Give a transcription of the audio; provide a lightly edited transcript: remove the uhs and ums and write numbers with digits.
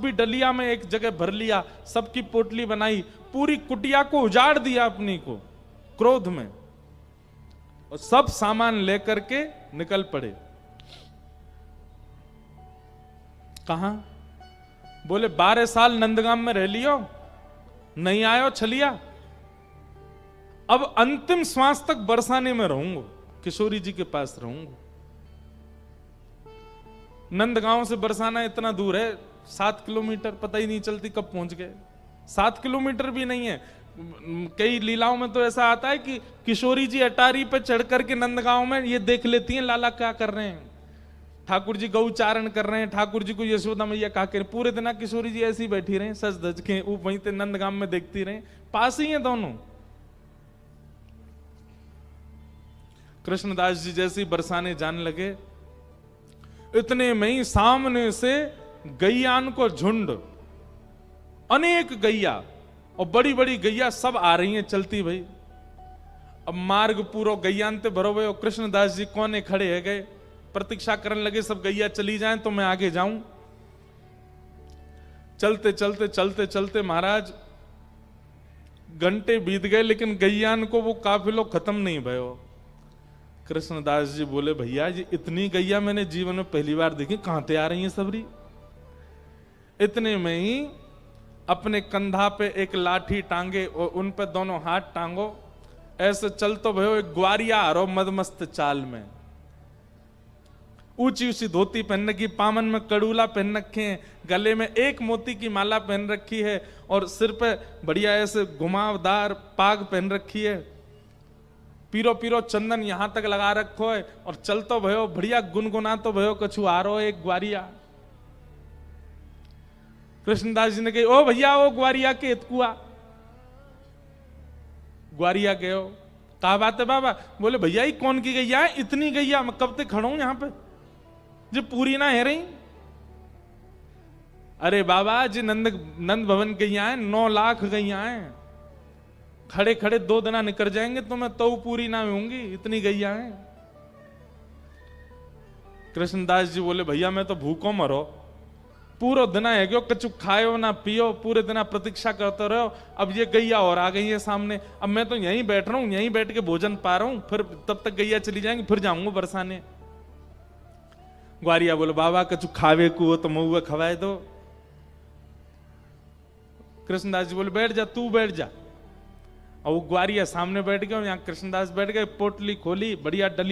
भी डलिया में एक जगह भर लिया, सबकी पोटली बनाई, पूरी कुटिया को उजाड़ दिया अपनी को क्रोध में, और सब सामान लेकर के निकल पड़े। कहां? बोले 12 साल नंदगाम में रह लियो, नहीं आयो छलिया, अब अंतिम श्वास तक बरसाने में रहूंगा, किशोरी जी के पास रहूंगा। नंदगांव से बरसाना इतना दूर है, 7 किलोमीटर, पता ही नहीं चलती कब पहुंच गए। 7 किलोमीटर भी नहीं है। कई लीलाओं में तो ऐसा आता है कि किशोरी जी अटारी पे चढ़ करके नंदगांव में ये देख लेती हैं लाला क्या कर रहे हैं, ठाकुर जी गौचारण कर रहे हैं, ठाकुर जी को यशोदा मैया क्या कर, पूरे दिन किशोरी जी ऐसी बैठी रहे सज धज के, वहीं ते नंदगांव में देखती रहे, पास ही हैं दोनों। कृष्णदास जी जैसी बरसाने जाने लगे, इतने में ही सामने से गैयान को झुंड, अनेक गैया और बड़ी बड़ी गैया सब आ रही हैं चलती भाई। अब मार्ग पूरा गैयान ते भरो हुए, और कृष्णदास जी कोने खड़े है गए, प्रतीक्षा करने लगे सब गैया चली जाएं तो मैं आगे जाऊं। चलते चलते चलते चलते महाराज घंटे बीत गए, लेकिन गैयान को वो काफिलो खत्म नहीं भयो। कृष्णदास जी बोले भैया जी इतनी गैया मैंने जीवन में पहली बार देखी, कहां ते आ रही हैं सबरी। इतने में ही अपने कंधा पे एक लाठी टांगे और उन पे दोनों हाथ टांगो, ऐसे चल तो भयो एक ग्वारिया हरो मदमस्त चाल में, ऊंची ऊंची धोती पहन रखी, पामन में कड़ूला पहन रखे हैं, गले में एक मोती की माला पहन रखी है, और सिर पे बढ़िया ऐसे घुमावदार पाग पहन रखी है, पीरो पीरो चंदन यहां तक लगा रखो है, और चल तो भयो बढ़िया गुनगुना तो भयो कछु आ रो एक ग्वारिया। कृष्णदास जी ने कही ओ भैया ओ ग्वारिया के इतकुआ। ग्वारिया गयो, कहा बात है बाबा? बोले भैया ही कौन की गैया है, इतनी गैया मैं कब तक खड़ा हूं यहां पे, जी पूरी ना है रही। अरे बाबा जी नंद भवन गैया है, 9 लाख गैया है, खड़े खड़े 2 दिन निकल जाएंगे तो मैं तो पूरी ना होंगी, इतनी गैया है। कृष्णदास जी बोले भैया मैं तो भूखों मरो, पूरा दिन है क्यों कछु खायो ना पियो, पूरे दिन प्रतीक्षा करते रहो, अब ये गैया और आ गई है सामने, अब मैं तो यहीं बैठ रहा हूं, यहीं बैठ के भोजन पा रहा हूं, फिर तब तक गैया चली जाएंगी, फिर जाऊंगा बरसाने। ग्वारिया बोले बाबा कछु खावे को तो महुआ खवाए दो। कृष्णदास जी बोले बैठ जा, तू बैठ जा। और वो ग्वारिया सामने बैठ गया, यहाँ कृष्णदास बैठ गए, पोटली खोली, बढ़िया डली